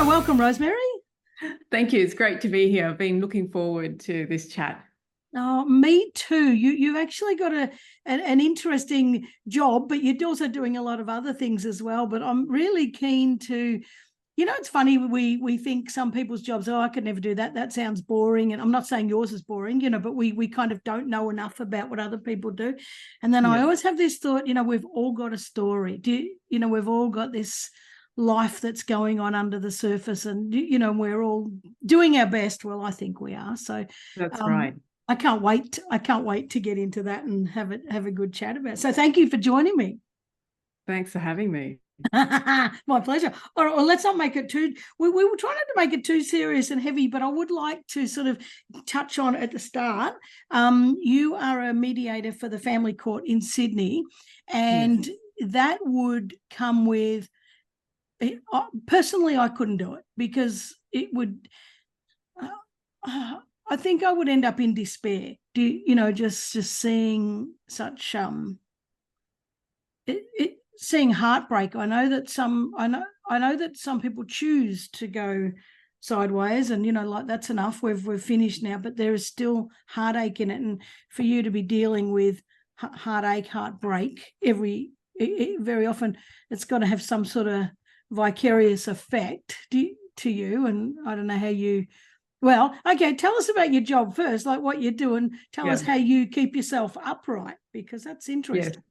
welcome, Rosemary. Thank you. It's great to be here. I've been looking forward to this chat. Oh, me too. You've actually got an interesting job, but you're also doing a lot of other things as well. But I'm really keen to, it's funny, we think some people's jobs, I could never do that. That sounds boring. And I'm not saying yours is boring, but we kind of don't know enough about what other people do. And then I always have this thought, we've all got a story. We've all got this life that's going on under the surface, and we're all doing our best. Well, I think we are. So that's right. I can't wait to get into that and have a good chat about it. So thank you for joining me. Thanks for having me. My pleasure. All right, well, let's not make it too, we were trying not to make it too serious and heavy, but I would like to sort of touch on at the start. You are a mediator for the family court in Sydney, and that would come with, personally, I couldn't do it because it would, I think I would end up in despair. Just seeing such seeing heartbreak. I know that some people choose to go sideways, and like that's enough. We've finished now, but there is still heartache in it, and for you to be dealing with heartache, heartbreak very often, it's got to have some sort of vicarious effect to you. And I don't know how you. Well, okay, tell us about your job first, like what you're doing. Tell us how you keep yourself upright, because that's interesting. Yes.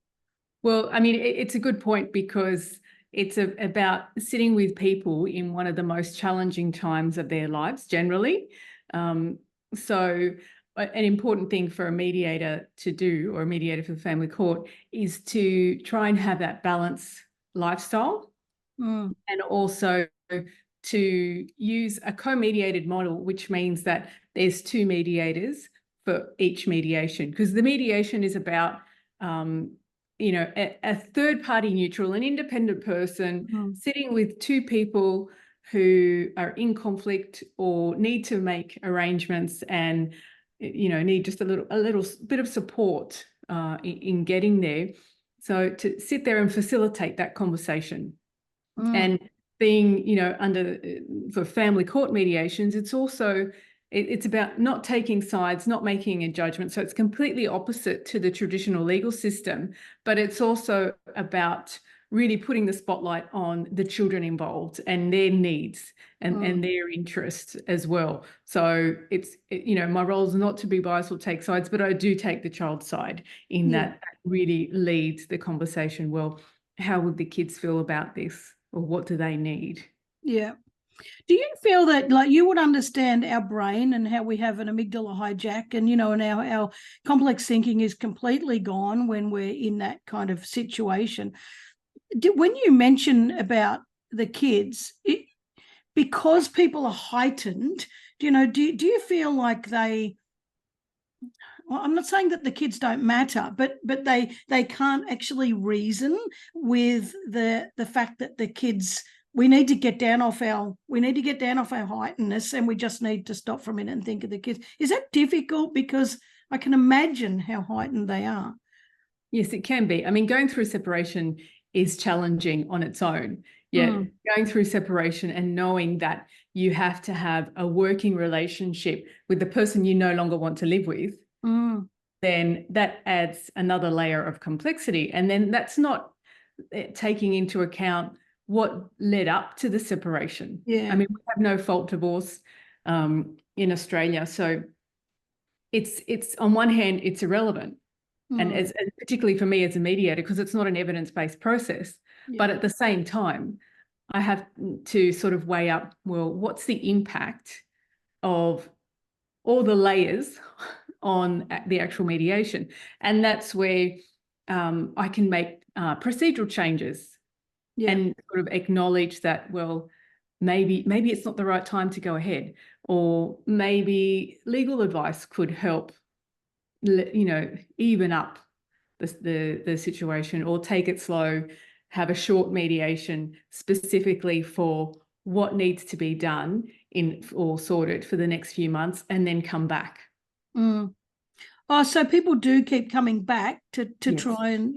Well, I mean, it's a good point, because it's about sitting with people in one of the most challenging times of their lives generally. So an important thing for a mediator to do, or a mediator for the family court, is to try and have that balanced lifestyle, and also to use a co-mediated model, which means that there's two mediators for each mediation, because the mediation is about, a third-party neutral, an independent person sitting with two people who are in conflict or need to make arrangements and, need just a little bit of support in getting there. So to sit there and facilitate that conversation. And being, for family court mediations, it's about not taking sides, not making a judgment. So it's completely opposite to the traditional legal system, but it's also about really putting the spotlight on the children involved and their needs and their interests as well. So it's, my role is not to be biased or take sides, but I do take the child's side in that really leads the conversation. Well, how would the kids feel about this? Or what do they need? Yeah. Do you feel that, like, you would understand our brain and how we have an amygdala hijack, and, and our complex thinking is completely gone when we're in that kind of situation? When you mention about the kids, because people are heightened, do you feel like they... Well, I'm not saying that the kids don't matter, but they can't actually reason with the fact that the kids, we need to get down off our heightenedness, and we just need to stop for a minute and think of the kids. Is that difficult? Because I can imagine how heightened they are. Yes, it can be. I mean, going through separation is challenging on its own. Yeah, going through separation and knowing that you have to have a working relationship with the person you no longer want to live with, then that adds another layer of complexity. And then that's not taking into account what led up to the separation. I mean, we have no fault divorce in Australia. So it's on one hand, it's irrelevant. And as particularly for me as a mediator, because it's not an evidence-based process. But at the same time, I have to sort of weigh up, well, what's the impact of all the layers on the actual mediation? And that's where I can make procedural changes and sort of acknowledge that, well, maybe it's not the right time to go ahead, or maybe legal advice could help, even up the situation, or take it slow, have a short mediation specifically for what needs to be done or sorted for the next few months, and then come back. Oh, so people do keep coming back to try and,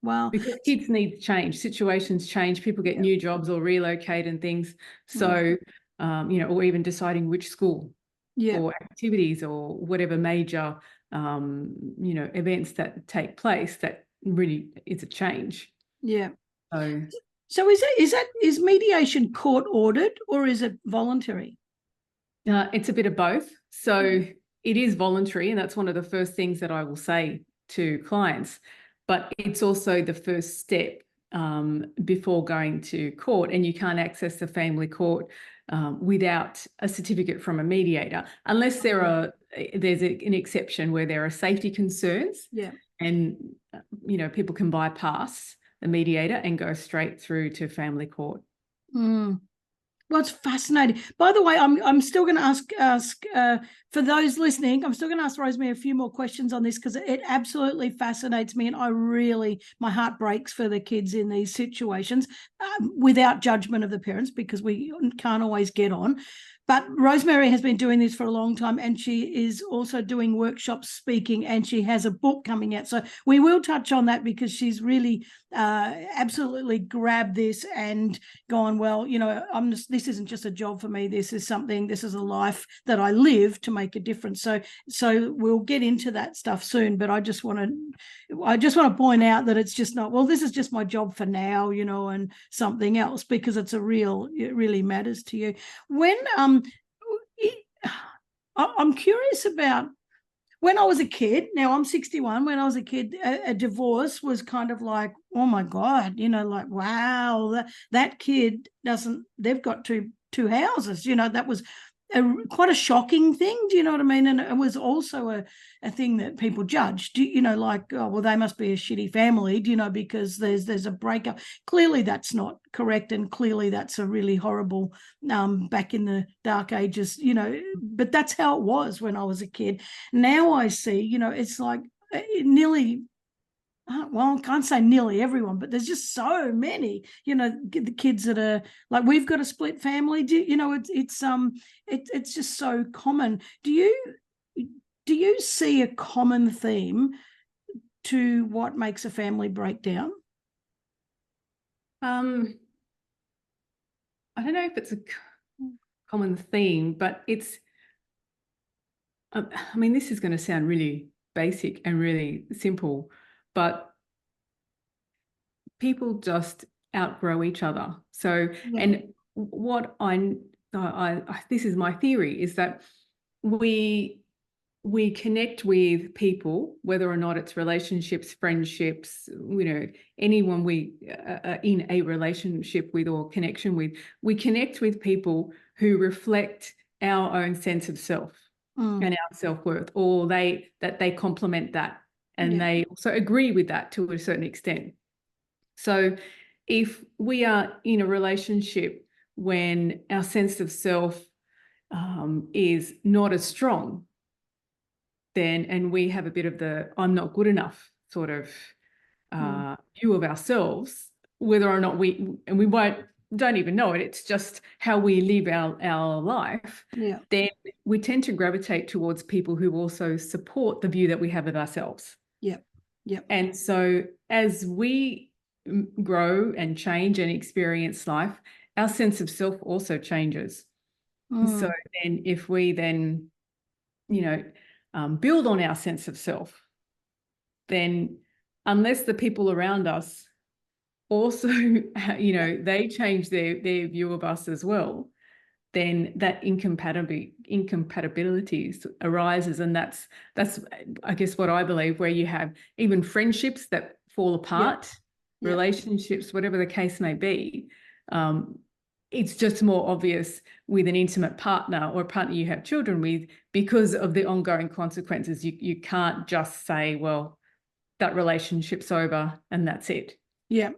Wow. Because kids need change, situations change, people get new jobs or relocate and things. So, or even deciding which school or activities or whatever major, events that take place, that really is a change. Yeah. So, So is mediation court ordered or is it voluntary? it's a bit of both. So it is voluntary, and that's one of the first things that I will say to clients. But it's also the first step before going to court, and you can't access the family court without a certificate from a mediator, unless there's an exception where there are safety concerns. Yeah. And people can bypass the mediator and go straight through to family court. Well, it's fascinating. By the way, I'm still going to ask for those listening, I'm still going to ask Rosemary a few more questions on this, because it absolutely fascinates me, and my heart breaks for the kids in these situations, without judgment of the parents, because we can't always get on. But Rosemary has been doing this for a long time, and she is also doing workshops, speaking, and she has a book coming out. So we will touch on that, because she's really absolutely grabbed this and gone, well, this isn't just a job for me. This is a life that I live to make a difference. So we'll get into that stuff soon. But I just want to point out that it's just not, well, this is just my job for now, and something else, because it really matters to you. When I'm curious about when I was a kid. Now I'm 61. When I was a kid, a divorce was kind of like, oh my God, like, wow, that kid they've got two houses. That was quite a shocking thing. Do you know what I mean? And it was also a thing that people judged, like, oh, well, they must be a shitty family, because there's a breakup. Clearly that's not correct. And clearly that's a really horrible, back in the dark ages, but that's how it was when I was a kid. Now I see, it's like nearly, well, I can't say nearly everyone, but there's just so many, the kids that are like, we've got a split family. It's just so common. Do you see a common theme to what makes a family break down? I don't know if it's a common theme, but it's, this is going to sound really basic and really simple, but people just outgrow each other. So, and what I this is my theory, is that we connect with people, whether or not it's relationships, friendships, anyone we are in a relationship with or connection with, we connect with people who reflect our own sense of self and our self-worth, or they complement that, and they also agree with that to a certain extent. So if we are in a relationship when our sense of self is not as strong, then, and we have a bit of the I'm not good enough sort of view of ourselves, whether or not we don't even know it, it's just how we live our life, then we tend to gravitate towards people who also support the view that we have of ourselves. And so as we grow and change and experience life, our sense of self also changes. So then if we then, build on our sense of self, then unless the people around us also, they change their view of us as well, then that incompatibilities arises. And that's I guess what I believe, where you have even friendships that fall apart, relationships, whatever the case may be. It's just more obvious with an intimate partner or a partner you have children with, because of the ongoing consequences. You can't just say, well, that relationship's over and that's it. And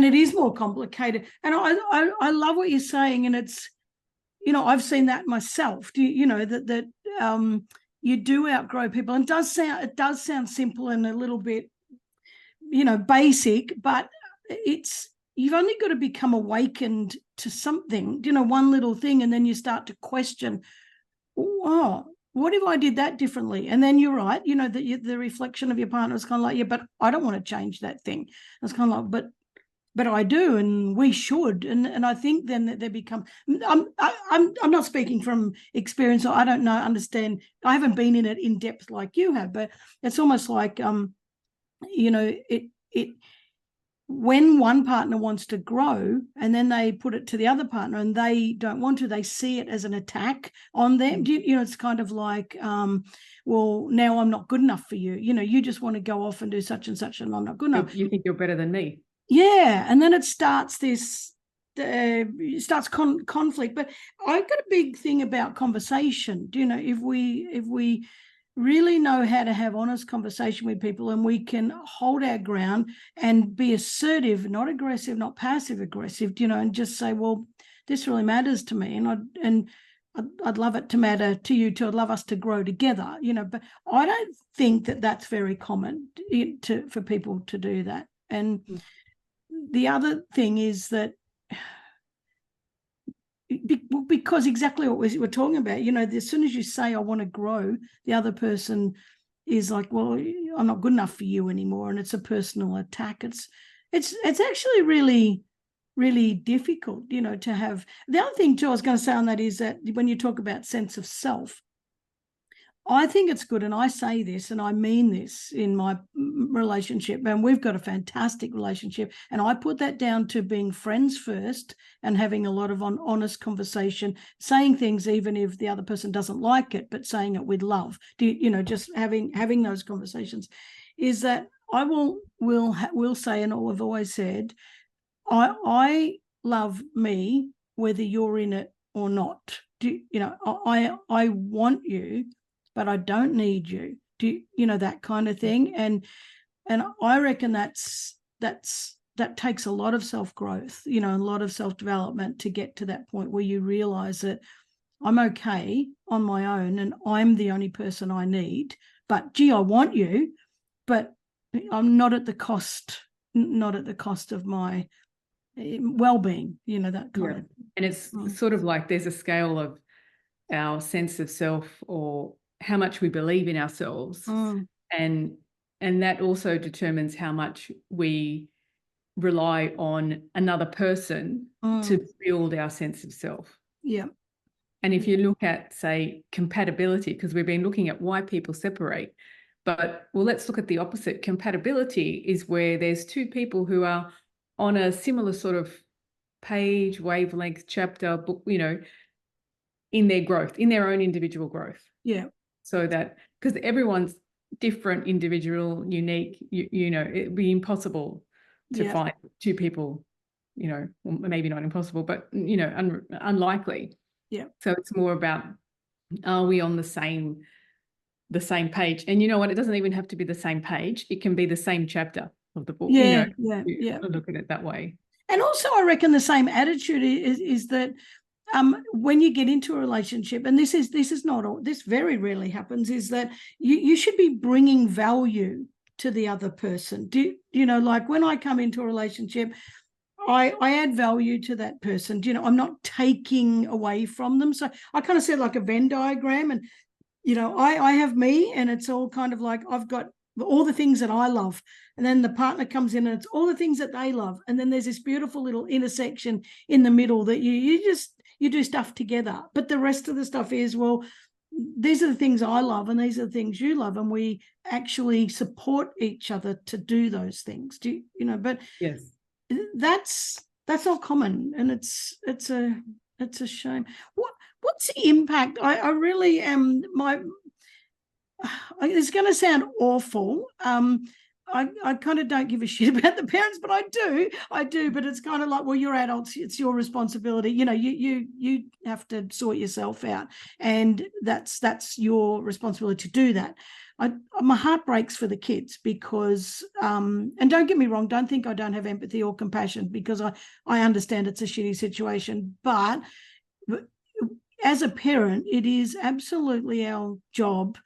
it is more complicated. And I love what you're saying. And it's, I've seen that myself. That you do outgrow people. And it does sound simple and a little bit, basic, but you've only got to become awakened to something, one little thing, and then you start to question, oh, what if I did that differently? And then you're right, you know, the reflection of your partner is kind of like, yeah, but I don't want to change that thing. It's kind of like, but I do, and we should, and I think then that they become. I'm not speaking from experience, or I don't know, understand. I haven't been in it in depth like you have, but it's almost like you know, it when one partner wants to grow and then they put it to the other partner and they don't want to, they see it as an attack on them. You know, it's kind of like, well, now I'm not good enough for you. You know, you just want to go off and do such and such, and I'm not good enough. You think you're better than me. Yeah. And then it starts this, conflict. But I've got a big thing about conversation. You know, if we really know how to have honest conversation with people, and we can hold our ground and be assertive, not aggressive, not passive aggressive, you know, and just say, well, this really matters to me, and I'd love it to matter to you too. I'd love us to grow together, you know. But I don't think that that's very common for people to do that. And the other thing is that, because exactly what we're talking about, you know, as soon as you say I want to grow, the other person is like, well, I'm not good enough for you anymore, and it's a personal attack. It's actually really, really difficult, you know, to have. The other thing too I was going to say on that is that when you talk about sense of self, I think it's good, and I say this and I mean this in my relationship, and we've got a fantastic relationship, and I put that down to being friends first and having a lot of honest conversation, saying things even if the other person doesn't like it, but saying it with love. You know, just having those conversations, is that I will say, and I've always said, I love me whether you're in it or not. You know, I want you, but I don't need you. You know, that kind of thing. And I reckon that takes a lot of self-growth, you know, a lot of self-development to get to that point where you realize that I'm okay on my own and I'm the only person I need. But gee, I want you, but I'm not at the cost of my well-being, you know, that kind of thing. And it's sort of like there's a scale of our sense of self, or how much we believe in ourselves, and that also determines how much we rely on another person to build our sense of self. Yeah. And if you look at, say, compatibility, because we've been looking at why people separate, but well, let's look at the opposite. Compatibility is where there's two people who are on a similar sort of page, wavelength, chapter, book, you know, in their growth, in their own individual growth. Yeah. So that, because everyone's different, individual, unique, you know, it'd be impossible to find two people, you know, well, maybe not impossible, but, you know, unlikely. Yeah. So it's more about, are we on the same page? And you know what, it doesn't even have to be the same page. It can be the same chapter of the book, you know, look at it that way. And also I reckon the same attitude is that when you get into a relationship, and this is not all, this very rarely happens, is that you should be bringing value to the other person. You know, like when I come into a relationship, I add value to that person. You know, I'm not taking away from them. So I kind of said like a Venn diagram, and you know, I have me, and it's all kind of like I've got all the things that I love, and then the partner comes in and it's all the things that they love, and then there's this beautiful little intersection in the middle that you do stuff together. But the rest of the stuff is, well, these are the things I love and these are the things you love, and we actually support each other to do those things. You know, but yes, that's not common, and it's a shame. What's the impact? I really am it's going to sound awful. I kind of don't give a shit about the parents, but I do. But it's kind of like, well, you're adults. It's your responsibility. You know, you have to sort yourself out, and that's your responsibility to do that. My heart breaks for the kids because, and don't get me wrong, don't think I don't have empathy or compassion, because I understand it's a shitty situation. But as a parent, it is absolutely our job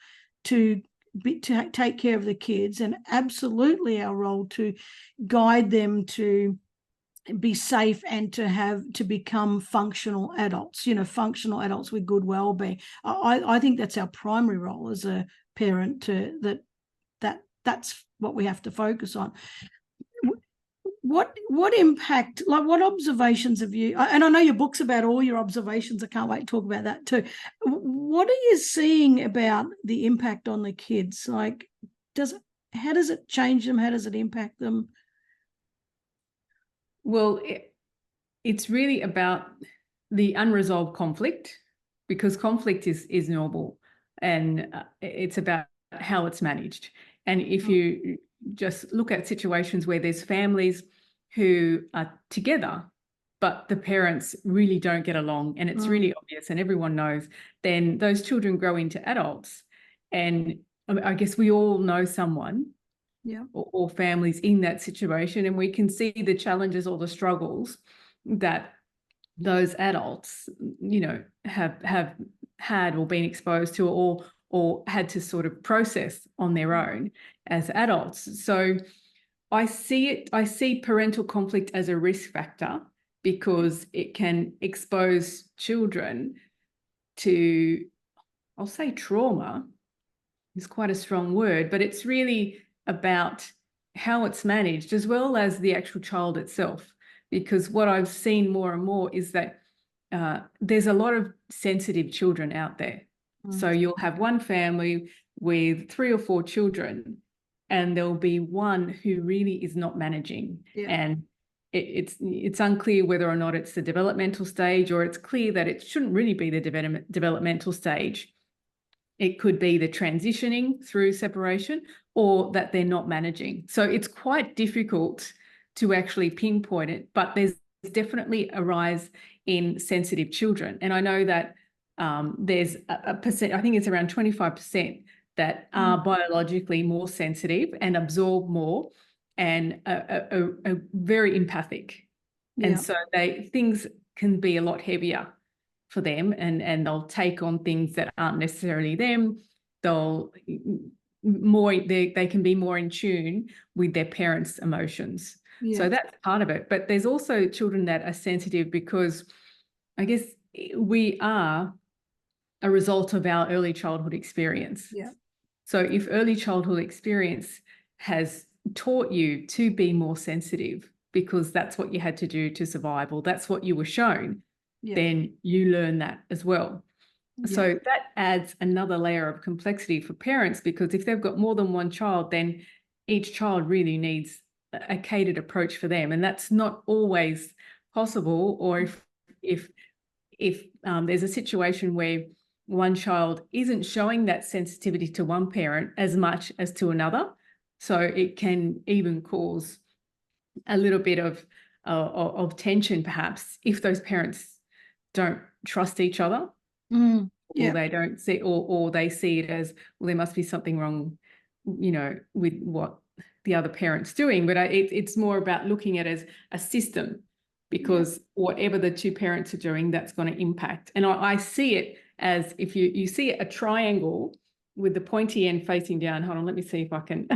to take care of the kids, and absolutely our role to guide them to be safe and to become functional adults, functional adults with good well-being. I think that's our primary role as a parent, that's what we have to focus on. What impact, like what observations have you, and I know your book's about all your observations, I can't wait to talk about that too. What are you seeing about the impact on the kids? Like, how does it change them? How does it impact them? Well, it's really about the unresolved conflict, because conflict is normal, and it's about how it's managed. And if you just look at situations where there's families who are together, but the parents really don't get along, and it's really obvious and everyone knows, then those children grow into adults. And I guess we all know someone or families in that situation, and we can see the challenges or the struggles that those adults, have had or been exposed to, or had to sort of process on their own as adults. So I see parental conflict as a risk factor, because it can expose children to, I'll say trauma is quite a strong word, but it's really about how it's managed as well as the actual child itself. Because what I've seen more and more is that there's a lot of sensitive children out there. So you'll have one family with 3 or 4 children, and there'll be one who really is not managing. And it's unclear whether or not it's the developmental stage, or it's clear that it shouldn't really be the developmental stage. It could be the transitioning through separation, or that they're not managing. So it's quite difficult to actually pinpoint it, but there's definitely a rise in sensitive children. And I know that there's a percent, I think it's around 25%, that are biologically more sensitive and absorb more, and are very empathic. And so things can be a lot heavier for them, and they'll take on things that aren't necessarily them. They can be more in tune with their parents' emotions. So that's part of it. But there's also children that are sensitive because I guess we are a result of our early childhood experience. So if early childhood experience has taught you to be more sensitive because that's what you had to do to survive, or that's what you were shown, then you learn that as well. So that adds another layer of complexity for parents, because if they've got more than one child, then each child really needs a catered approach for them, and that's not always possible. Or if there's a situation where one child isn't showing that sensitivity to one parent as much as to another, so it can even cause a little bit of tension, perhaps, if those parents don't trust each other, or they don't see, or they see it as, well, there must be something wrong, with what the other parent's doing. But it's more about looking at it as a system, because whatever the two parents are doing, that's going to impact. And I see it as, if you see a triangle with the pointy end facing down. Hold on, let me see if I can.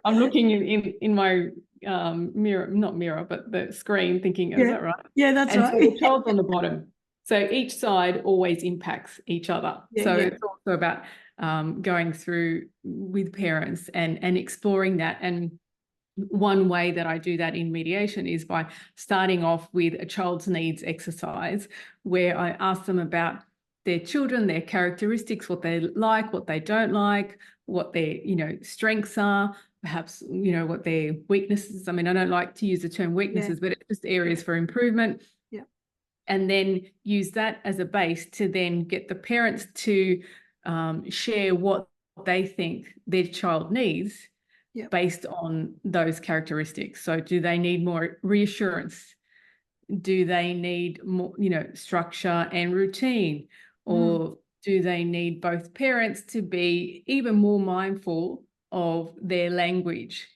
I'm looking in my mirror, not mirror, but the screen, thinking, is that right? Yeah, that's right. So the child's on the bottom. So each side always impacts each other. It's also about going through with parents and exploring that. And one way that I do that in mediation is by starting off with a child's needs exercise, where I ask them about their children, their characteristics, what they like, what they don't like, what their strengths are, perhaps what their weaknesses. I mean, I don't like to use the term weaknesses, but it's just areas for improvement. And then use that as a base to then get the parents to share what they think their child needs based on those characteristics. So do they need more reassurance? Do they need more, structure and routine? Or do they need both parents to be even more mindful of their language,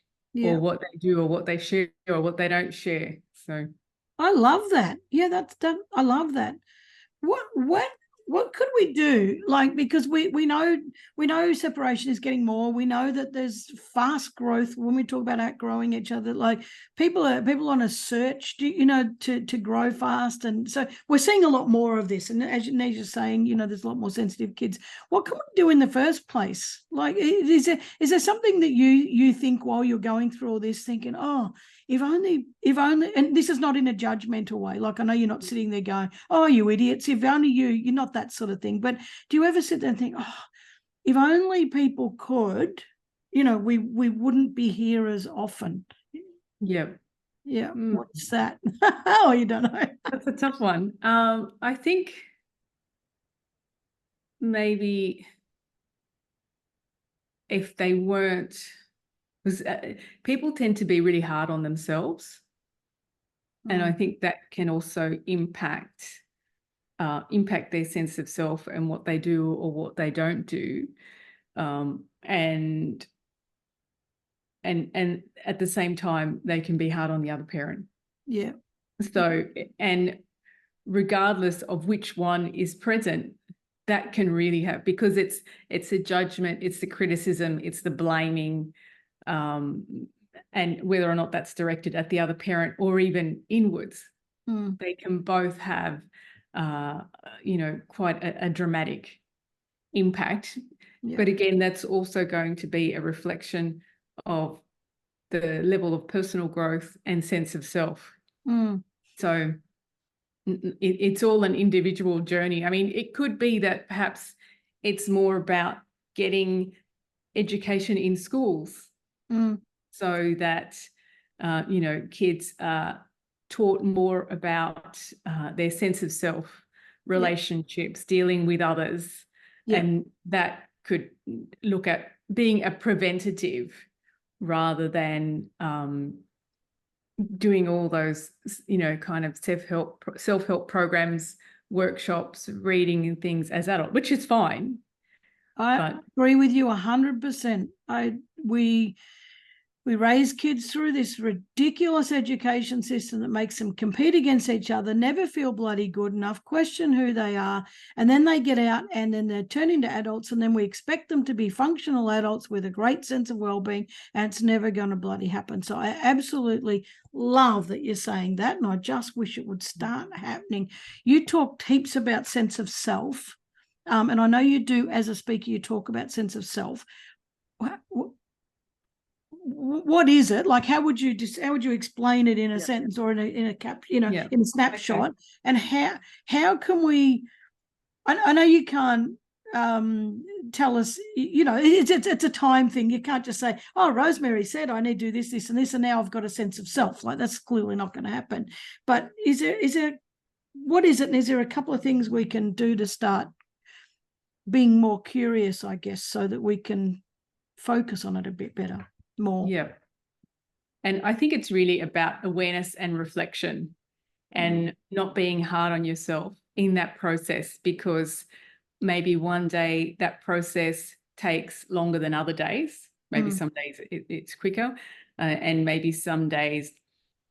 or what they do, or what they share, or what they don't share? So I love that. I love that. What what could we do? Like, because we know separation is getting more. We know that there's fast growth when we talk about outgrowing each other. Like people are on a search, to grow fast, and so we're seeing a lot more of this. And as you're saying, there's a lot more sensitive kids. What can we do in the first place? Like, is there something that you think while you're going through all this, thinking, oh, if only, and this is not in a judgmental way. Like, I know you're not sitting there going, oh, you idiots, if only you're not that sort of thing. But do you ever sit there and think, oh, if only people could, we wouldn't be here as often. Yeah. Yeah. What's that? Oh, you don't know. That's a tough one. I think maybe if they weren't, because people tend to be really hard on themselves. And I think that can also impact their sense of self and what they do or what they don't do. And at the same time, they can be hard on the other parent. Yeah. So, and regardless of which one is present, that can really have, because it's a judgment, it's the criticism, it's the blaming, and whether or not that's directed at the other parent or even inwards, they can both have, quite a dramatic impact. Yeah. But again, that's also going to be a reflection of the level of personal growth and sense of self. So it's all an individual journey. I mean, it could be that perhaps it's more about getting education in schools so that, kids are taught more about their sense of self, relationships, dealing with others. And that could look at being a preventative rather than doing all those, kind of self-help programs, workshops, reading and things as adult, which is fine. I agree with you 100%. We raise kids through this ridiculous education system that makes them compete against each other, never feel bloody good enough, question who they are, and then they get out and then they turn into adults, and then we expect them to be functional adults with a great sense of well-being, and it's never going to bloody happen. So I absolutely love that you're saying that, and I just wish it would start happening. You talked heaps about sense of self, and I know you do as a speaker, you talk about sense of self. What is it? Like, how would you explain it in a sentence or in a cap, in a snapshot? Okay. And how can we? I know you can't tell us. It's a time thing. You can't just say, "Oh, Rosemary said I need to do this, this, and this, and now I've got a sense of self." Like, that's clearly not going to happen. But is there? What is it? And is there a couple of things we can do to start being more curious, I guess, so that we can focus on it a bit better? More. Yeah. And I think it's really about awareness and reflection and not being hard on yourself in that process, because maybe one day that process takes longer than other days. Maybe some days it's quicker, and maybe some days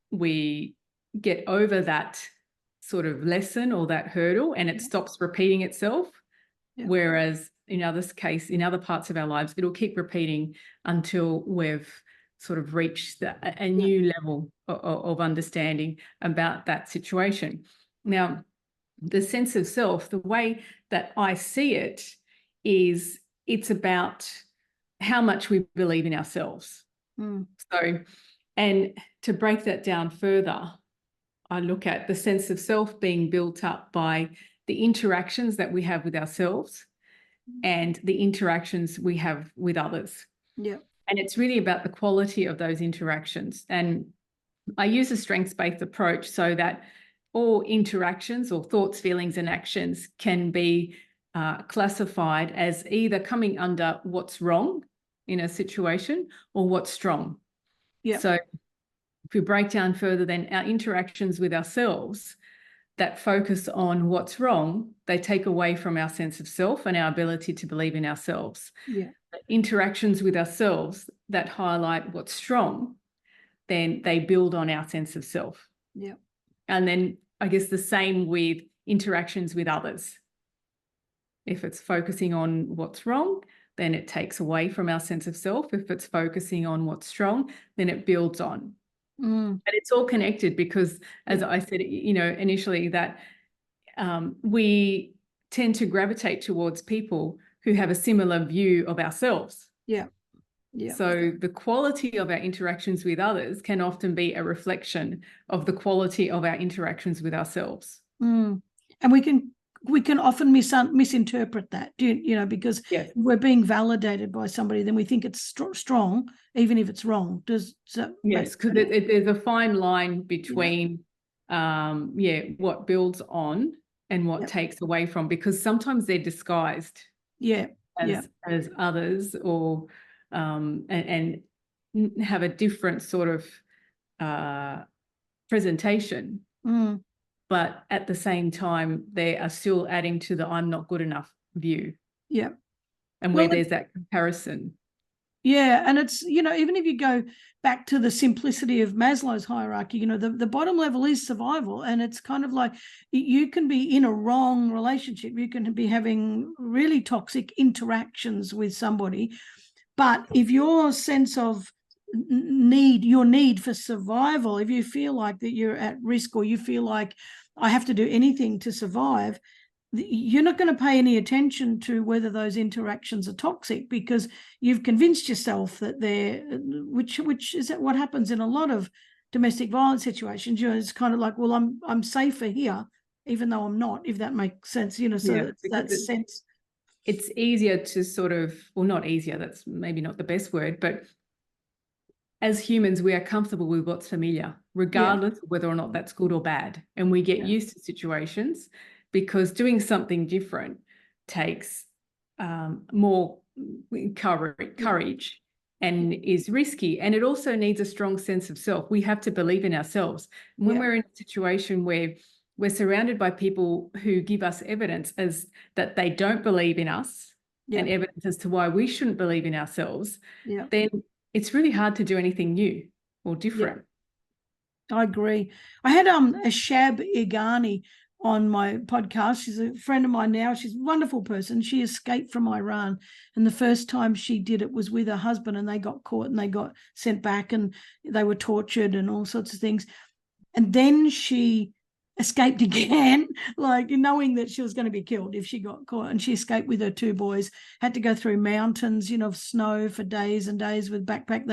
we get over that sort of lesson or that hurdle and it stops repeating itself. Yeah. Whereas in other parts of our lives, it'll keep repeating until we've sort of reached a new level of understanding about that situation. Now, the sense of self, the way that I see it is it's about how much we believe in ourselves. So, and to break that down further, I look at the sense of self being built up by the interactions that we have with ourselves and the interactions we have with others. Yeah. And it's really about the quality of those interactions. And I use a strengths-based approach so that all interactions or thoughts, feelings, and actions can be classified as either coming under what's wrong in a situation or what's strong. Yeah. So if we break down further, then our interactions with ourselves that focus on what's wrong, they take away from our sense of self and our ability to believe in ourselves. Yeah. Interactions with ourselves that highlight what's strong, then they build on our sense of self. Yeah. And then I guess the same with interactions with others. If it's focusing on what's wrong, then it takes away from our sense of self. If it's focusing on what's strong, then it builds on. And it's all connected because, as I said, initially, that we tend to gravitate towards people who have a similar view of ourselves. Yeah. Yeah. So the quality of our interactions with others can often be a reflection of the quality of our interactions with ourselves. And we can often misinterpret that, because yes. if we're being validated by somebody, then we think it's strong, even if it's wrong. Yes, because there's a fine line between, what builds on and what takes away from, because sometimes they're disguised as others, or and have a different sort of presentation. But at the same time, they are still adding to the I'm not good enough view. Yeah. And where there's that comparison. Yeah. And it's, even if you go back to the simplicity of Maslow's hierarchy, the bottom level is survival. And it's kind of like you can be in a wrong relationship. You can be having really toxic interactions with somebody. But if your sense of your need for survival, if you feel like that you're at risk, or you feel like I have to do anything to survive, you're not going to pay any attention to whether those interactions are toxic, because you've convinced yourself that which is what happens in a lot of domestic violence situations. It's kind of like, well, I'm safer here, even though I'm not, if that makes sense. So that sense. It's easier to sort of, well, not easier, that's maybe not the best word, but as humans, we are comfortable with what's familiar, regardless of whether or not that's good or bad. And we get used to situations, because doing something different takes more courage and is risky. And it also needs a strong sense of self. We have to believe in ourselves. And when we're in a situation where we're surrounded by people who give us evidence as that they don't believe in us, and evidence as to why we shouldn't believe in ourselves, then it's really hard to do anything new or different. I agree. I had Ashab Igani on my podcast. She's a friend of mine now. She's a wonderful person. She escaped from Iran, and the first time she did it was with her husband, and they got caught and they got sent back, and they were tortured and all sorts of things. And then she escaped again, like knowing that she was going to be killed if she got caught. And she escaped with her 2 boys, had to go through mountains, of snow for days and days with backpack.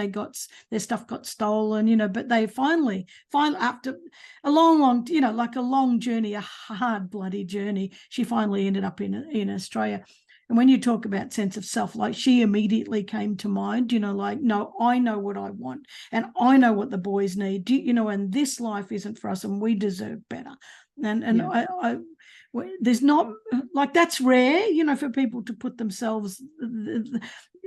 Their stuff got stolen, but they finally after a long, like a long journey, a hard, bloody journey, she finally ended up in Australia. And when you talk about sense of self, like, she immediately came to mind, like, no, I know what I want, and I know what the boys need, and this life isn't for us, and we deserve better. And I there's not, like, that's rare, for people to put themselves,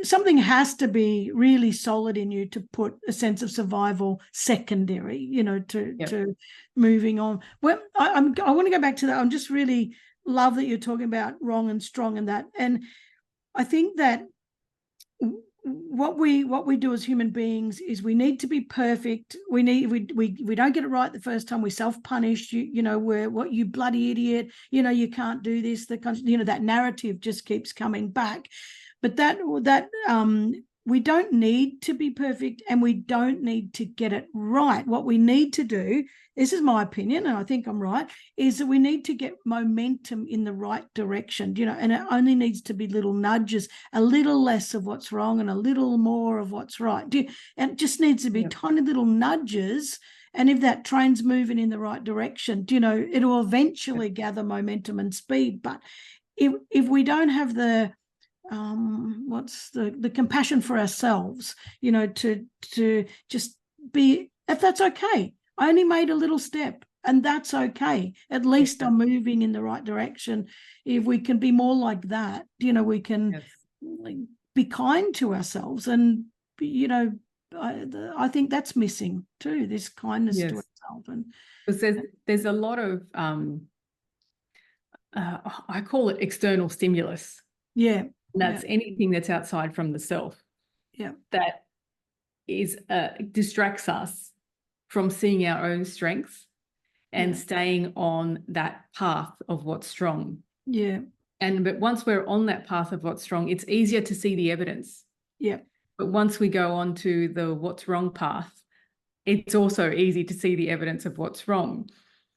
something has to be really solid in you to put a sense of survival secondary, to moving on. Well, I want to go back to that. I'm just really love that you're talking about wrong and strong and that. And I think that what we do as human beings is we need to be perfect. We don't get it right the first time. We self-punish. We're, what, you bloody idiot, you can't do this. That narrative just keeps coming back. But that we don't need to be perfect, and we don't need to get it right. What we need to do, this is my opinion, and I think I'm right, is that we need to get momentum in the right direction, and it only needs to be little nudges, a little less of what's wrong and a little more of what's right. And it just needs to be tiny little nudges. And if that train's moving in the right direction, it'll eventually gather momentum and speed. But if we don't have the what's the compassion for ourselves, to just be, if that's okay, I only made a little step, and that's okay. At least I'm moving in the right direction. If we can be more like that, we can be kind to ourselves. And, I think that's missing too, this kindness to ourselves. And because there's a lot of, I call it external stimulus. Yeah. And that's anything that's outside from the self. Yeah. That is distracts us from seeing our own strengths and staying on that path of what's strong. Yeah. But once we're on that path of what's wrong, it's easier to see the evidence. Yeah. But once we go on to the what's wrong path, it's also easy to see the evidence of what's wrong.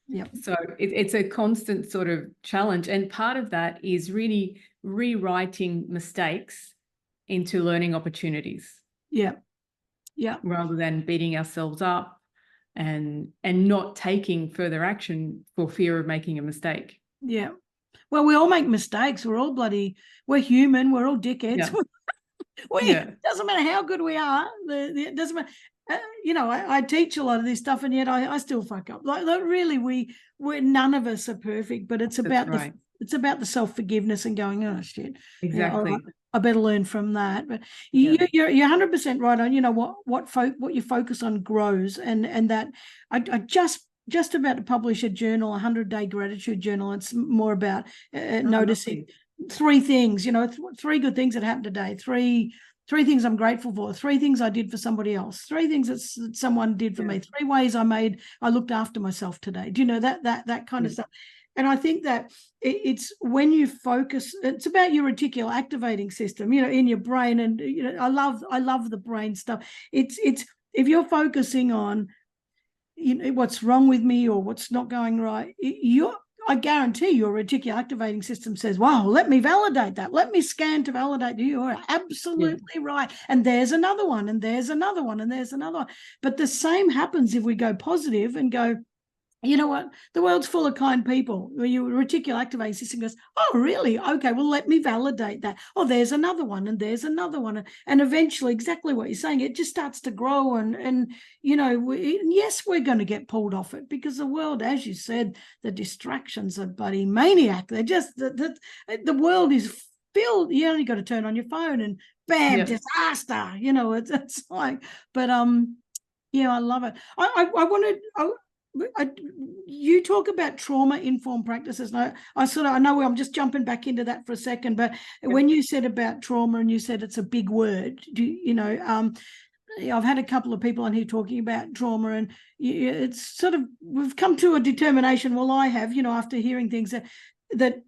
Yeah. So it's a constant sort of challenge. And part of that is really rewriting mistakes into learning opportunities. Yeah. Yeah. Rather than beating ourselves up and not taking further action for fear of making a mistake. Yeah. Well, we all make mistakes. We're human. We're all dickheads. Yeah. It doesn't matter how good we are. It doesn't matter. I teach a lot of this stuff, and yet I still fuck up. Like really, we're none of us are perfect, but it's about the self-forgiveness and going, oh shit, exactly. Yeah, I better learn from that. But you're 100% right on. You know what you focus on grows, and that I just about to publish a journal, a 100-day gratitude journal. It's more about noticing three things, three good things that happened today, three things I'm grateful for, three things I did for somebody else, three things that someone did for me, three ways I looked after myself today. Do you know that kind of stuff? And I think that it's when you focus, it's about your reticular activating system, in your brain. And I love the brain stuff. It's if you're focusing on what's wrong with me or what's not going right, I guarantee your reticular activating system says, wow, let me validate that. Let me scan to validate you are absolutely right. And there's another one, and there's another one, and there's another one. But the same happens if we go positive and go, you know what? The world's full of kind people. Your reticular activating system goes, oh, really? Okay, well, let me validate that. Oh, there's another one, and there's another one. And eventually, exactly what you're saying, it just starts to grow. And yes, we're going to get pulled off it, because the world, as you said, the distractions are bloody maniac. They're just, the world is filled. You only got to turn on your phone and bam, disaster. It's like, but I love it. I wanted... you talk about trauma-informed practices. And I know I'm just jumping back into that for a second, but when you said about trauma and you said it's a big word, I've had a couple of people on here talking about trauma, and it's sort of, we've come to a determination. Well, I have, after hearing things that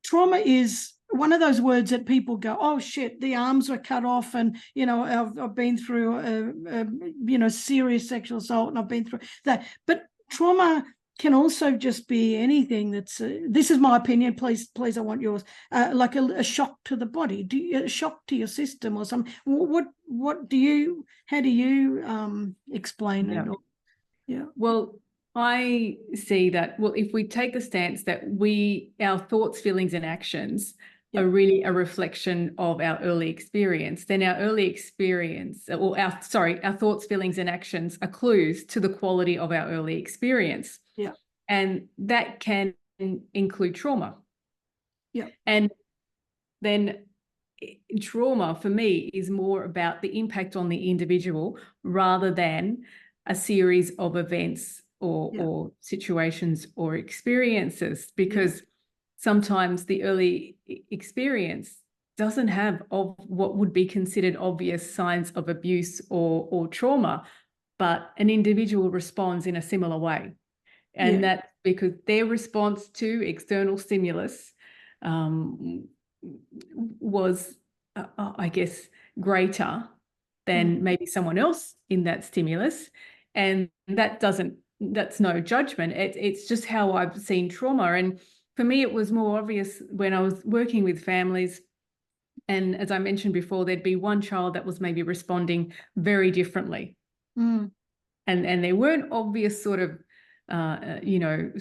trauma is one of those words that people go, oh shit, the arms were cut off, and I've been through serious sexual assault, and I've been through that. But trauma can also just be anything that's this is my opinion, please I want yours, like a shock to the body, a shock to your system or something. How do you explain it? Well, I see that, if we take the stance that our thoughts, feelings, and actions are really a reflection of our early experience, then our early experience, or our thoughts, feelings, and actions are clues to the quality of our early experience. Yeah. And that can include trauma. Yeah. And then trauma for me is more about the impact on the individual rather than a series of events or situations or experiences, because sometimes the early experience doesn't have what would be considered obvious signs of abuse or trauma, but an individual responds in a similar way. And that's because their response to external stimulus was, I guess, greater than maybe someone else in that stimulus. And that's no judgment. It's just how I've seen trauma. And for me, it was more obvious when I was working with families. And as I mentioned before, there'd be one child that was maybe responding very differently. And there weren't obvious sort of,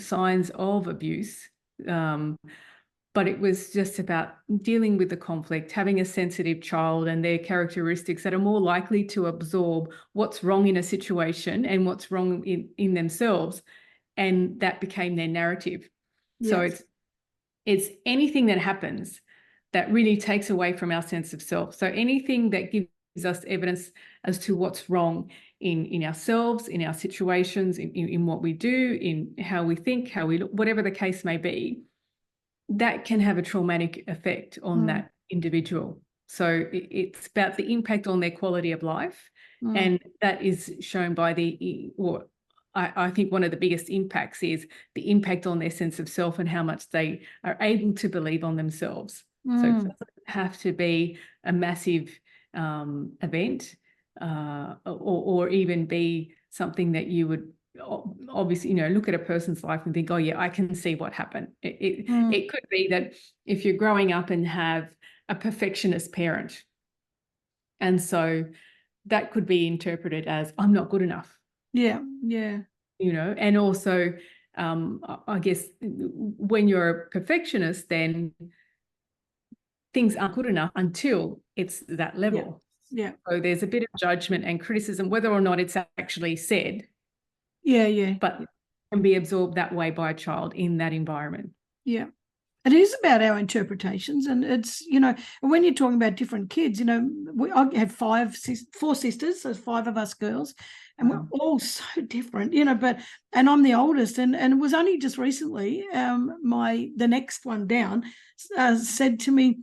signs of abuse. But it was just about dealing with the conflict, having a sensitive child and their characteristics that are more likely to absorb what's wrong in a situation and what's wrong in themselves. And that became their narrative. So it's anything that happens that really takes away from our sense of self. So anything that gives us evidence as to what's wrong in ourselves, in our situations, in what we do, in how we think, how we look, whatever the case may be, that can have a traumatic effect on that individual. So it's about the impact on their quality of life. And that is shown by I think one of the biggest impacts is the impact on their sense of self and how much they are able to believe on themselves. So it doesn't have to be a massive event or even be something that you would obviously, look at a person's life and think, oh yeah, I can see what happened. It could be that if you're growing up and have a perfectionist parent, and so that could be interpreted as I'm not good enough. Yeah. And also, I guess when you're a perfectionist, then things aren't good enough until it's that level. Yeah. So there's a bit of judgment and criticism, whether or not it's actually said. Yeah. But it can be absorbed that way by a child in that environment. Yeah. It is about our interpretations, and it's, when you're talking about different kids, I had four sisters, so 5 of us girls, and we're all so different, and I'm the oldest, and it was only just recently, the next one down said to me,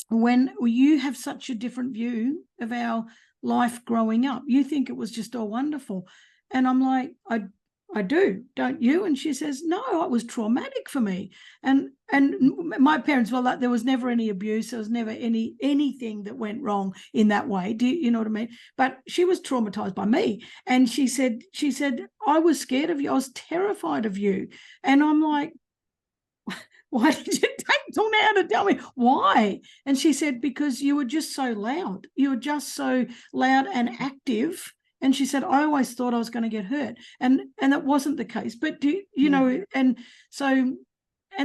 when you have such a different view of our life growing up, you think it was just all wonderful. And I'm like, I do, don't you? And she says, no, it was traumatic for me. And my parents, well, there was never any abuse. There was never anything that went wrong in that way. Do you know what I mean? But she was traumatized by me. And she said, I was scared of you. I was terrified of you. And I'm like, why did you take till now to tell me why? And she said, because you were just so loud. You were just so loud and active. And she said, I always thought I was going to get hurt. And that wasn't the case. But, and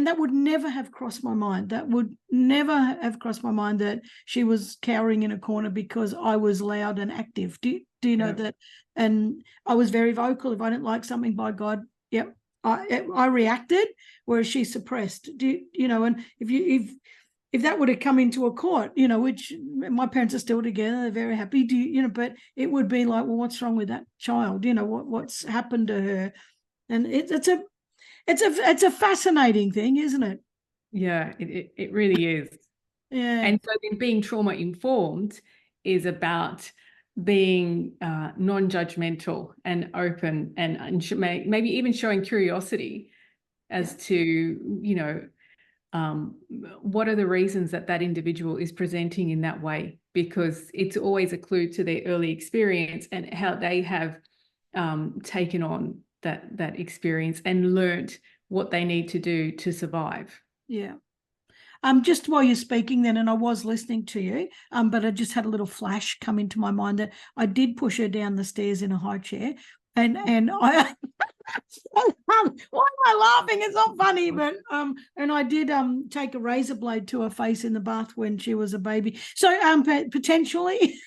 that would never have crossed my mind. That would never have crossed my mind that she was cowering in a corner because I was loud and active. Do you know that? And I was very vocal. If I didn't like something, by God, yep, I reacted, whereas she suppressed. And if that would have come into a court, which my parents are still together, they're very happy, but it would be like, well, what's wrong with that child? What's happened to her? And it's a fascinating thing, isn't it? Yeah, it really is. Yeah. And so then being trauma informed is about being non-judgmental and open and maybe even showing curiosity as to, what are the reasons that individual is presenting in that way, because it's always a clue to their early experience and how they have taken on that experience and learnt what they need to do to survive. Yeah. Just while you're speaking then, and I was listening to you, but I just had a little flash come into my mind that I did push her down the stairs in a high chair, and I why am I laughing? It's not funny, but and I did take a razor blade to her face in the bath when she was a baby. So potentially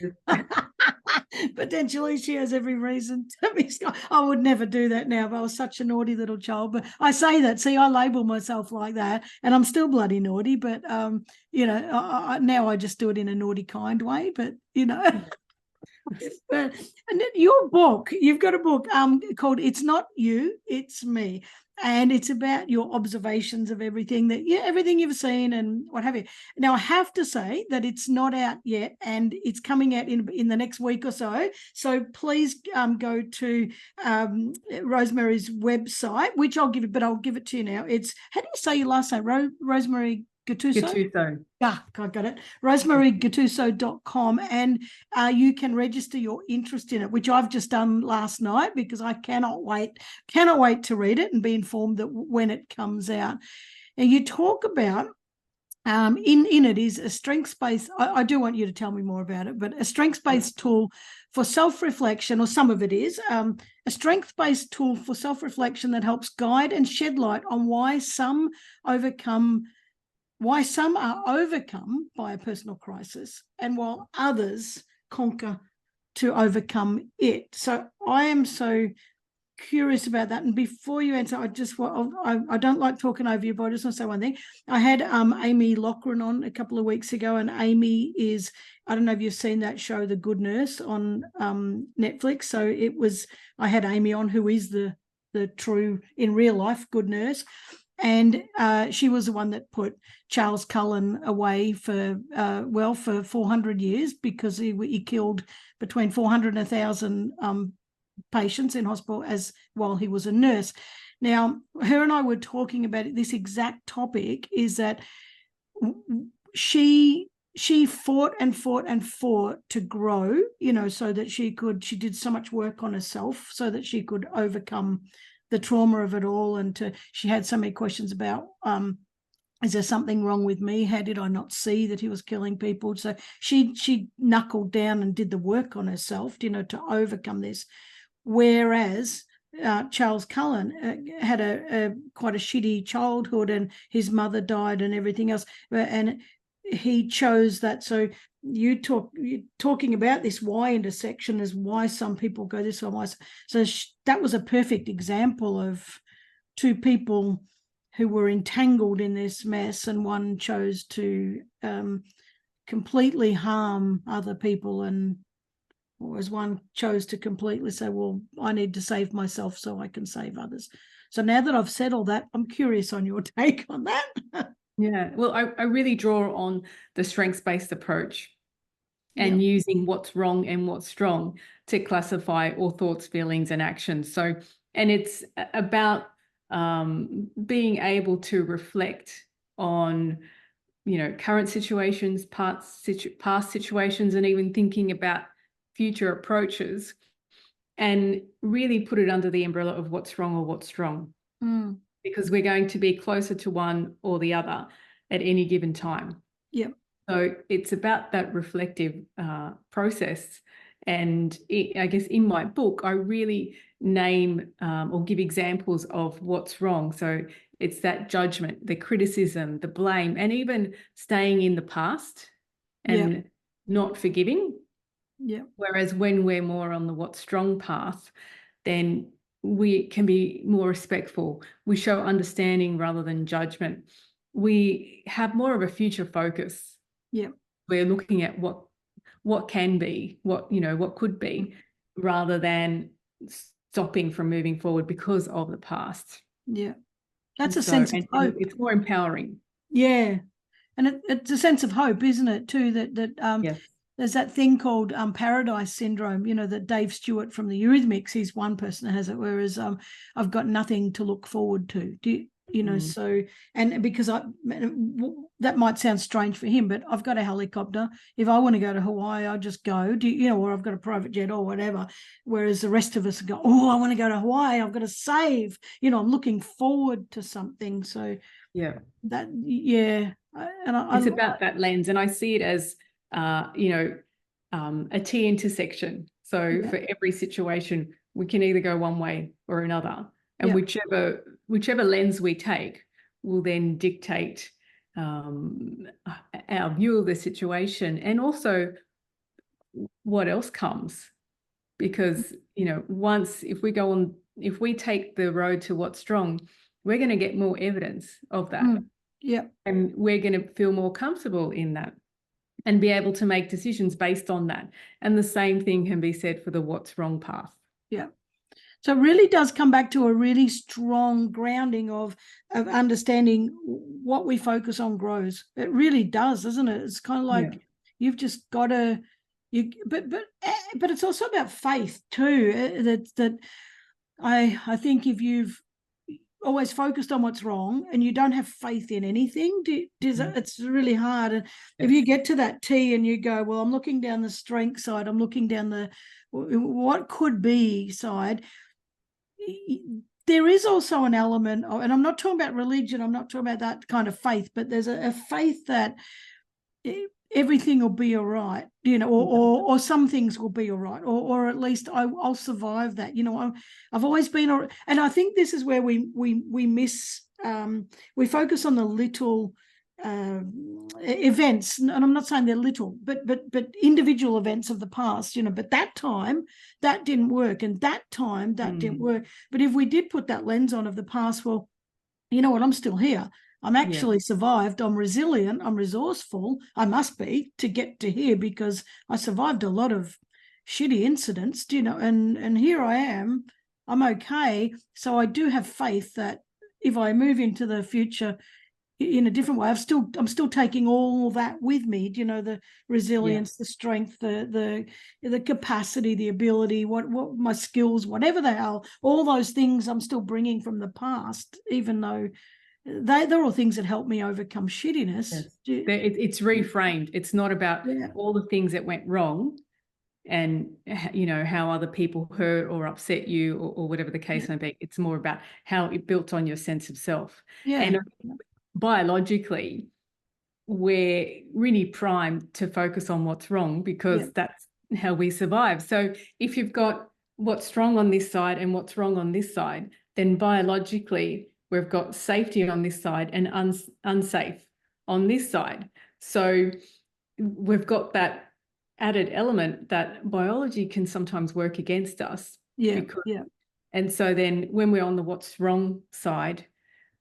she has every reason to be. I would never do that now, but I was such a naughty little child. But I say that, see, I label myself like that, and I'm still bloody naughty. But now I just do it in a naughty kind way. But But your book, you've got a book called It's Not You, It's Me. And it's about your observations of everything everything you've seen and what have you. Now, I have to say that it's not out yet, and it's coming out in the next week or so. So please go to Rosemary's website, which I'll give it to you now. It's, how do you say your last name? Rosemary Gattuso? Gattuso. Ah, I got it. RosemaryGattuso.com, and you can register your interest in it, which I've just done last night because I cannot wait to read it and be informed that when it comes out. And you talk about in it is a strengths-based. I do want you to tell me more about it, but a strengths-based tool for self-reflection, or some of it is a strengths-based tool for self-reflection that helps guide and shed light on why some are overcome by a personal crisis and while others conquer to overcome it. So I am so curious about that. And before you answer, I don't like talking over you, but I just want to say one thing. I had Amy Lochran on a couple of weeks ago, and Amy is, I don't know if you've seen that show, The Good Nurse, on Netflix. So I had Amy on, who is the true, in real life, good nurse. And she was the one that put Charles Cullen away for 400 years because he killed between 400 and 1,000 patients in hospital as while he was a nurse. Now, her and I were talking about this exact topic, is that she fought and fought and fought to grow, so that she did so much work on herself so that she could overcome the trauma of it all. And she had so many questions about, is there something wrong with me? How did I not see that he was killing people? So she knuckled down and did the work on herself, to overcome this. Whereas Charles Cullen had a quite a shitty childhood, and his mother died and everything else, and he chose that. So you're talking about this why intersection, is why some people go this way. So that was a perfect example of two people who were entangled in this mess, and one chose to completely harm other people, and whereas one chose to completely say, well, I need to save myself so I can save others. So now that I've said all that, I'm curious on your take on that. Yeah, well, I really draw on the strengths-based approach and using what's wrong and what's strong to classify all thoughts, feelings, and actions. So, and it's about being able to reflect on, current situations, past situations, and even thinking about future approaches, and really put it under the umbrella of what's wrong or what's strong. Because we're going to be closer to one or the other at any given time. Yep. So it's about that reflective process. And I guess in my book, I really name or give examples of what's wrong. So it's that judgment, the criticism, the blame, and even staying in the past and not forgiving. Yeah. Whereas when we're more on the what's strong path, then we can be more respectful. We show understanding rather than judgment. We have more of a future focus. Yeah. We're looking at what can be, what could be, rather than stopping from moving forward because of the past. Yeah. That's a sense of hope. It's more empowering. Yeah. And it's a sense of hope, isn't it, too, that there's that thing called paradise syndrome, that Dave Stewart from the Eurythmics, he's one person that has it, whereas I've got nothing to look forward to. So, and because that might sound strange for him, but I've got a helicopter. If I want to go to Hawaii, I just go, or I've got a private jet or whatever. Whereas the rest of us go, oh, I want to go to Hawaii. I've got to save, I'm looking forward to something. So it's about that lens. And I see it as, a T intersection. So for every situation, we can either go one way or another. And whichever lens we take will then dictate our view of the situation, and also what else comes. Because, if we take the road to what's strong, we're going to get more evidence of that. And we're going to feel more comfortable in that and be able to make decisions based on that. And the same thing can be said for the what's wrong path. Yeah. So it really does come back to a really strong grounding of understanding what we focus on grows. It really does, doesn't it? It's kind of like you've just got to, but it's also about faith too. That I think if you've always focused on what's wrong and you don't have faith in anything, it's really hard. And if you get to that T and you go, well, I'm looking down the strength side, I'm looking down the what could be side, there is also an element of, and I'm not talking about religion, I'm not talking about that kind of faith, but there's a faith that everything will be all right, or some things will be all right, or at least I'll survive that. I've always been all right. And I think this is where we miss, we focus on the little events, and I'm not saying they're little, but individual events of the past, but that time that didn't work, and that time that didn't work. But if we did put that lens on of the past, well, you know what, I'm still here. I'm actually survived. I'm resilient. I'm resourceful. I must be to get to here because I survived a lot of shitty incidents, and here I am. I'm okay. So I do have faith that if I move into the future, in a different way. I'm still taking all that with me. Do you know, the resilience, the strength, the capacity, the ability, what my skills, whatever the hell, all those things I'm still bringing from the past, even though they're all things that help me overcome shittiness. Yes. It's reframed. It's not about all the things that went wrong and, you know, how other people hurt or upset you or whatever the case may be. It's more about how it built on your sense of self. And biologically, we're really primed to focus on what's wrong because that's how we survive. So if you've got what's strong on this side and what's wrong on this side, then biologically we've got safety on this side and unsafe on this side. So we've got that added element that biology can sometimes work against us. And so then when we're on the what's wrong side,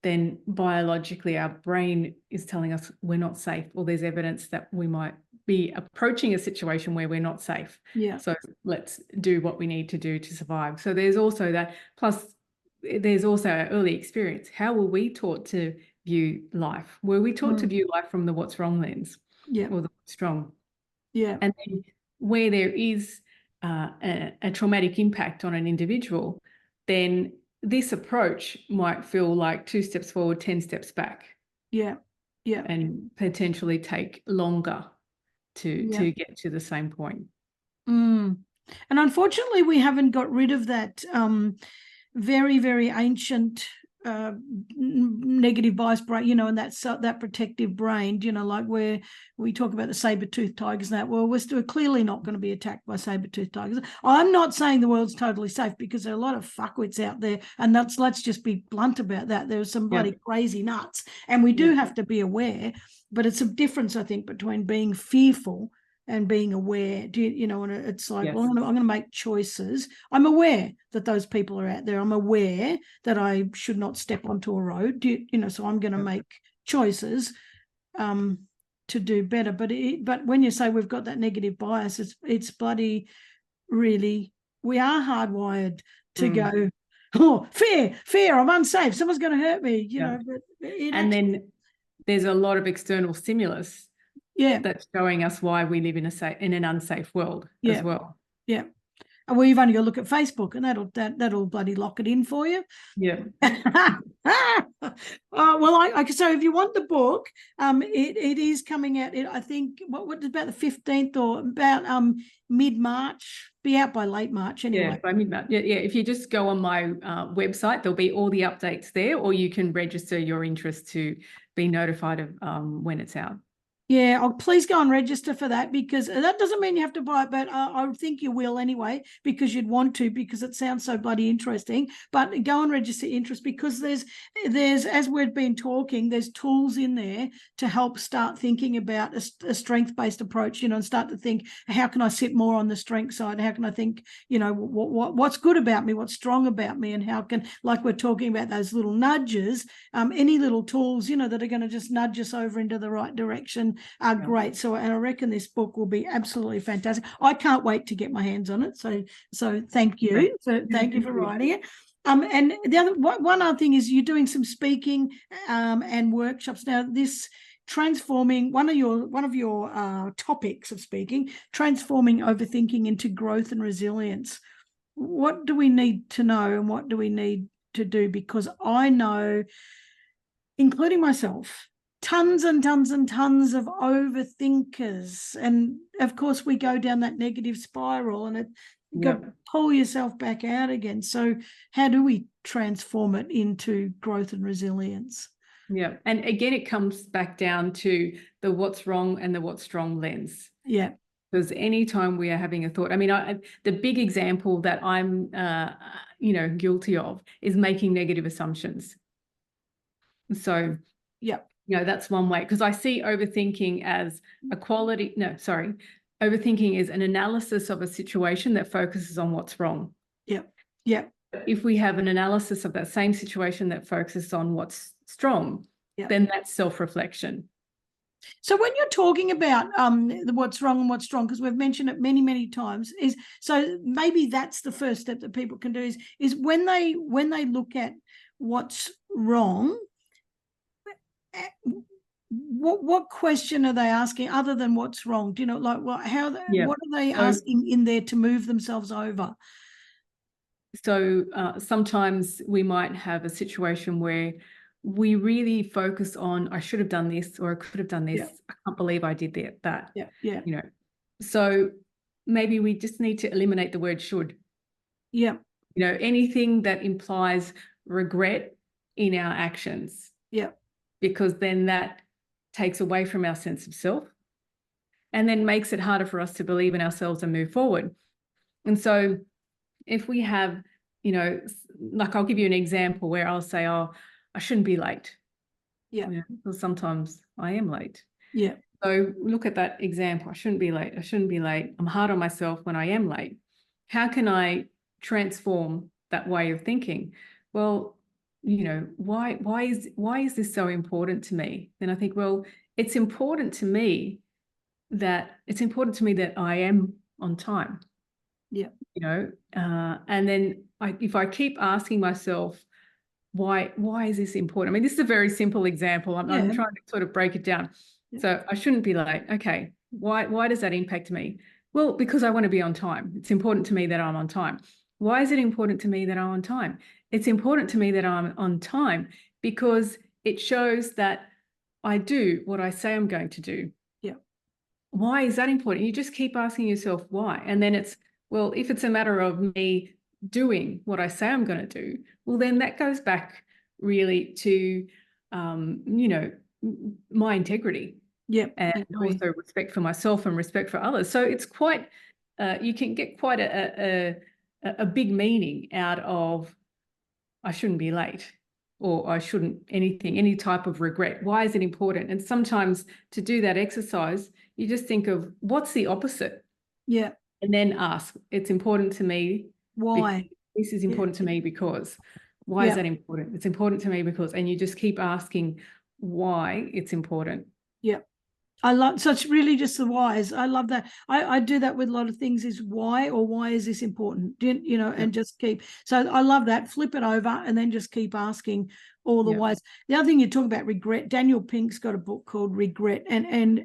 then biologically our brain is telling us we're not safe, or there's evidence that we might be approaching a situation where we're not safe. So let's do what we need to do to survive. So there's also that. Plus, there's also our early experience. How were we taught to view life? Were we taught to view life from the what's wrong lens? Or the what's strong? And then where there is a traumatic impact on an individual, then this approach might feel like 2 steps forward, 10 steps back. And potentially take longer to get to the same point. And unfortunately, we haven't got rid of that very, very ancient negative bias brain, you know, and that protective brain, you know, like where we talk about the saber-toothed tigers and that. Well, we're clearly not going to be attacked by saber-toothed tigers. I'm not saying the world's totally safe, because there are a lot of fuckwits out there, and let's just be blunt about that. There's some bloody crazy nuts, and we do have to be aware. But it's a difference, I think, between being fearful and being aware. You know, and it's like, well, I'm going to make choices. I'm aware that those people are out there. I'm aware that I should not step onto a road. You know, so I'm going to make choices to do better. But when you say we've got that negative bias, it's bloody really, we are hardwired to go, oh, fear, I'm unsafe, someone's going to hurt me. You know, but then there's a lot of external stimulus. That's showing us why we live in an unsafe world as well. Well, you've only got to look at Facebook, and that'll bloody lock it in for you. Well, so if you want the book, it is coming out. I think what about the 15th or about mid-March? Be out by late March anyway. By mid-March. If you just go on my website, there'll be all the updates there, or you can register your interest to be notified of when it's out. Please go and register for that, because that doesn't mean you have to buy it, but I think you will anyway, because you'd want to, because it sounds so bloody interesting. But go and register interest, because there's as we've been talking, there's tools in there to help start thinking about a strength-based approach, you know, and start to think, how can I sit more on the strength side? How can I think, you know, what's good about me, what's strong about me, and how can, like we're talking about those little nudges, any little tools, you know, that are going to just nudge us over into the right direction are great. So, and I reckon this book will be absolutely fantastic. I can't wait to get my hands on it. So thank you. So thank you for writing it. And the one other thing is, you're doing some speaking and workshops now. This transforming, one of your topics of speaking, transforming overthinking into growth and resilience. What do we need to know, and what do we need to do? Because I know, including myself, tons and tons and tons of overthinkers, and of course we go down that negative spiral, and you got to pull yourself back out again. So how do we transform it into growth and resilience? And again, it comes back down to the what's wrong and the what's strong lens. Because anytime we are having a thought, I mean, the big example that I'm guilty of is making negative assumptions. So you know, that's one way, because I see overthinking as overthinking is an analysis of a situation that focuses on what's wrong. If we have an analysis of that same situation that focuses on what's strong, then that's self-reflection. So when you're talking about what's wrong and what's strong, because we've mentioned it many, many times, so maybe that's the first step that people can do is when they look at what's wrong, what question are they asking other than what's wrong? Do you know, like what are they asking in there to move themselves over? So sometimes we might have a situation where we really focus on, I should have done this, or I could have done this. I can't believe I did that. You know, so maybe we just need to eliminate the word should. You know, anything that implies regret in our actions. Because then that takes away from our sense of self and then makes it harder for us to believe in ourselves and move forward. And so if we have, you know, like I'll give you an example where I'll say, oh, I shouldn't be late. Because sometimes I am late. So look at that example. I shouldn't be late. I shouldn't be late. I'm hard on myself when I am late. How can I transform that way of thinking? Well, you know, why is this so important to me? Then I think, well, it's important to me that I am on time. You know, and then if I keep asking myself, why is this important? I mean, this is a very simple example. I'm trying to sort of break it down. So I shouldn't be late. Okay. Why does that impact me? Well, because I want to be on time. It's important to me that I'm on time. Why is it important to me that I'm on time? It's important to me that I'm on time because it shows that I do what I say I'm going to do. Why is that important? You just keep asking yourself why. And then it's, well, if it's a matter of me doing what I say I'm going to do, well, then that goes back really to, you know, my integrity. And also respect for myself and respect for others. So it's quite, you can get quite a big meaning out of I shouldn't be late or I shouldn't any type of regret. Why is it important? And sometimes to do that exercise, you just think of what's the opposite. And then ask, it's important to me. Why? This is important to me because. Why is that important? It's important to me because, and you just keep asking why it's important. I love, so it's really just the whys. I love that. I do that with a lot of things is why, or why is this important? You know, and just keep, so I love that. Flip it over and then just keep asking all the whys. The other thing you talk about regret, Daniel Pink's got a book called Regret. And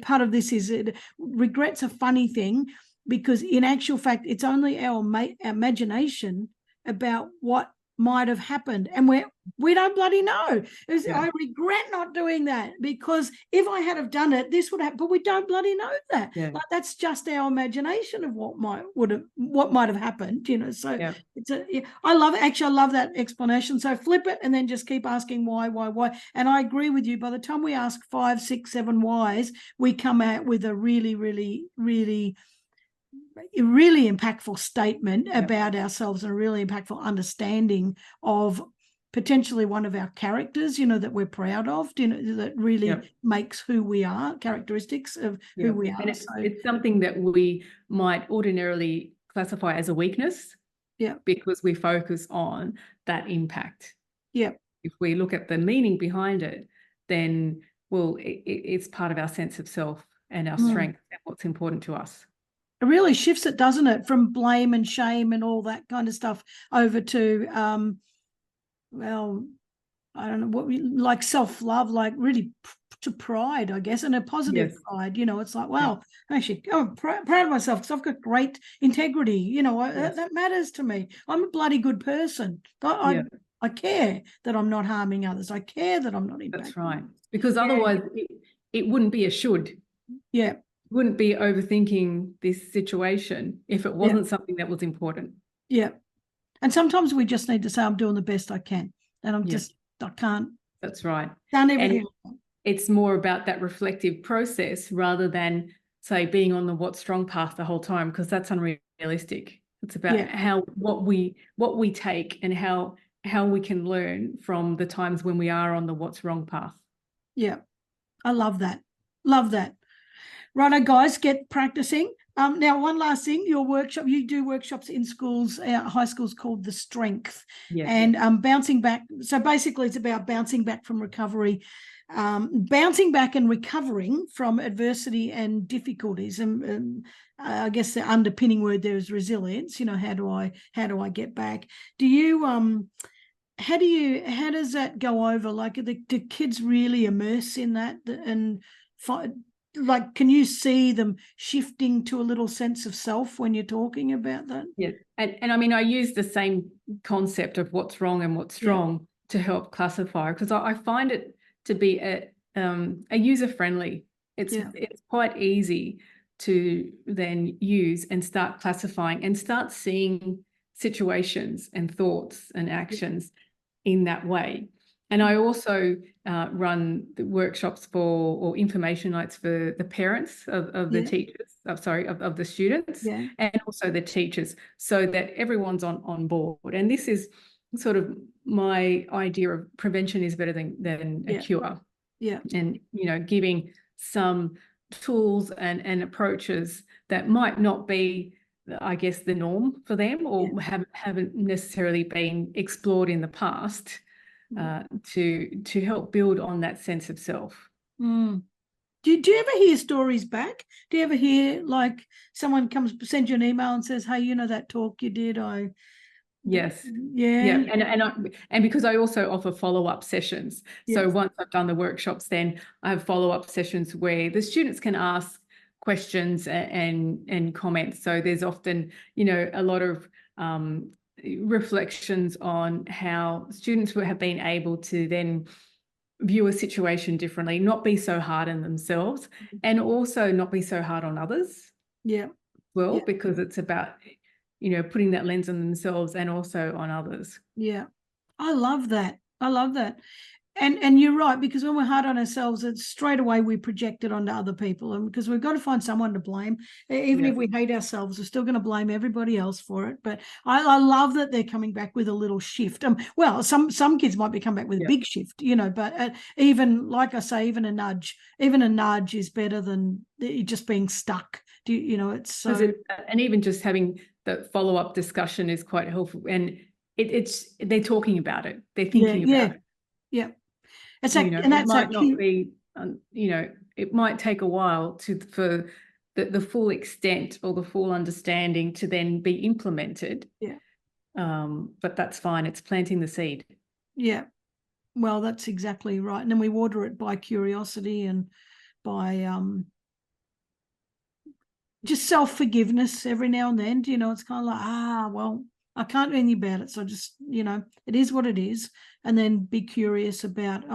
part of this is regret's a funny thing because in actual fact, it's only our imagination about what might have happened, and we don't bloody know. I regret not doing that because if I had have done it, this would happen. But we don't bloody know that. Like that's just our imagination of what might have happened. You know, so it's I love that explanation. So flip it and then just keep asking why. And I agree with you. By the time we ask 5, 6, 7 whys, we come out with a really, really, really impactful statement about ourselves and a really impactful understanding of potentially one of our characters, you know, that we're proud of, you know, that really makes who we are, characteristics of who we are. And it's something that we might ordinarily classify as a weakness because we focus on that impact. If we look at the meaning behind it, then, well, it's part of our sense of self and our strength and what's important to us. It really shifts it, doesn't it, from blame and shame and all that kind of stuff over to, well, I don't know, what like self-love, like really to pride, I guess, and a positive pride. You know, it's like, wow, actually, I'm proud of myself because I've got great integrity. You know, that matters to me. I'm a bloody good person. I care that I'm not harming others. I care that I'm not impacting. That's right. Because otherwise it wouldn't be a should. Wouldn't be overthinking this situation if it wasn't something that was important. And sometimes we just need to say, I'm doing the best I can. And I can't. That's right. Done everything. And it's more about that reflective process rather than, say, being on the what's strong path the whole time, because that's unrealistic. It's about what we take and how we can learn from the times when we are on the what's wrong path. I love that. Love that. Righto, guys, get practicing. Now, one last thing, your workshop, you do workshops in schools, high schools, called The Strength. And bouncing back. So basically it's about bouncing back from recovery, bouncing back and recovering from adversity and difficulties. And I guess the underpinning word there is resilience. You know, how do I get back? Do you how does that go over? Like, do kids really immerse in that and like, can you see them shifting to a little sense of self when you're talking about that? Yeah. And I mean, I use the same concept of what's wrong and what's strong to help classify, because I find it to be a user-friendly. It's quite easy to then use and start classifying and start seeing situations and thoughts and actions in that way. And I also run the workshops or information nights for the parents of the teachers, of the students, and also the teachers, so that everyone's on board. And this is sort of my idea of prevention is better than a cure. Yeah. And, giving some tools and approaches that might not be, I guess, the norm for them, or haven't necessarily been explored in the past, to help build on that sense of self. Do you ever hear stories back? Do you ever hear, like, someone sends you an email and says, hey, that talk you did, Yes. Yeah. And because I also offer follow-up sessions. So once I've done the workshops, then I have follow-up sessions where the students can ask questions and comments. So there's often, a lot of reflections on how students have been able to then view a situation differently, not be so hard on themselves, and also not be so hard on others. Because it's about, putting that lens on themselves and also on others. I love that. And you're right, because when we're hard on ourselves, it's straight away we project it onto other people, and because we've got to find someone to blame. Even if we hate ourselves, we're still going to blame everybody else for it. But I love that they're coming back with a little shift. Well, some kids might be coming back with a big shift, but even, like I say, even a nudge is better than just being stuck. It's so. And even just having the follow-up discussion is quite helpful, and they're talking about it, they're thinking about it. It's like, and that's it might not be, it might take a while for the full extent or the full understanding to then be implemented. But that's fine. It's planting the seed. Well, that's exactly right. And then we water it by curiosity and by just self-forgiveness every now and then. It's kind of like, well, I can't do anything about it, so just, it is what it is, and then be curious about.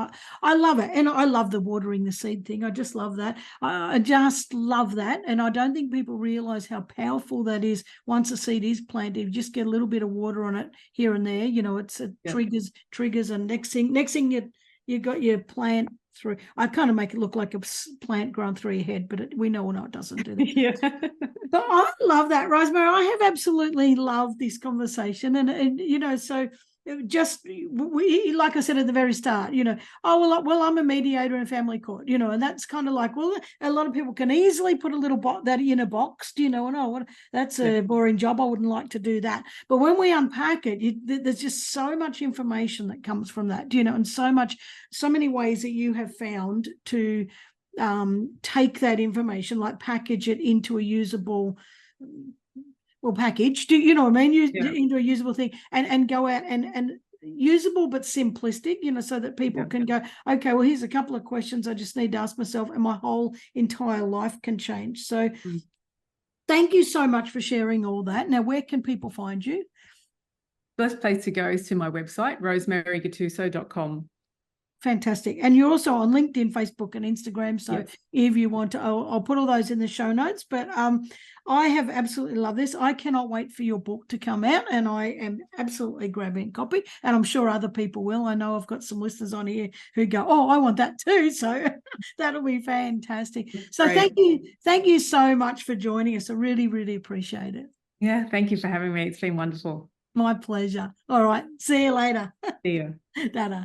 I love it, and I love the watering the seed thing. I just love that. I just love that, and I don't think people realise how powerful that is. Once a seed is planted, you just get a little bit of water on it here and there. It triggers, and next thing you got your plant through. I kind of make it look like a plant growing through your head, but we know it doesn't do that. But I love that, Rosemary. I have absolutely loved this conversation, and so just like I said at the very start, I'm a mediator in a family court, and that's kind of like, well, a lot of people can easily put a little that in a box, and that's a boring job. I wouldn't like to do that. But when we unpack it, there's just so much information that comes from that, and so many ways that you have found to take that information, like package it into a usable package. Do you know what I mean? Into a usable thing, and go out and usable but simplistic, so that people can go, okay, well, here's a couple of questions I just need to ask myself, and my whole entire life can change. So thank you so much for sharing all that. Now, where can people find you? Best place to go is to my website, rosemarygattuso.com. Fantastic. And you're also on LinkedIn, Facebook, and Instagram. So if you want to, I'll put all those in the show notes. But I have absolutely loved this. I cannot wait for your book to come out, and I am absolutely grabbing a copy. And I'm sure other people will. I know I've got some listeners on here who go, oh, I want that too. So that'll be fantastic. So thank you so much for joining us. I really, really appreciate it. Yeah, thank you for having me. It's been wonderful. My pleasure. All right. See you later. See you. Ta-da.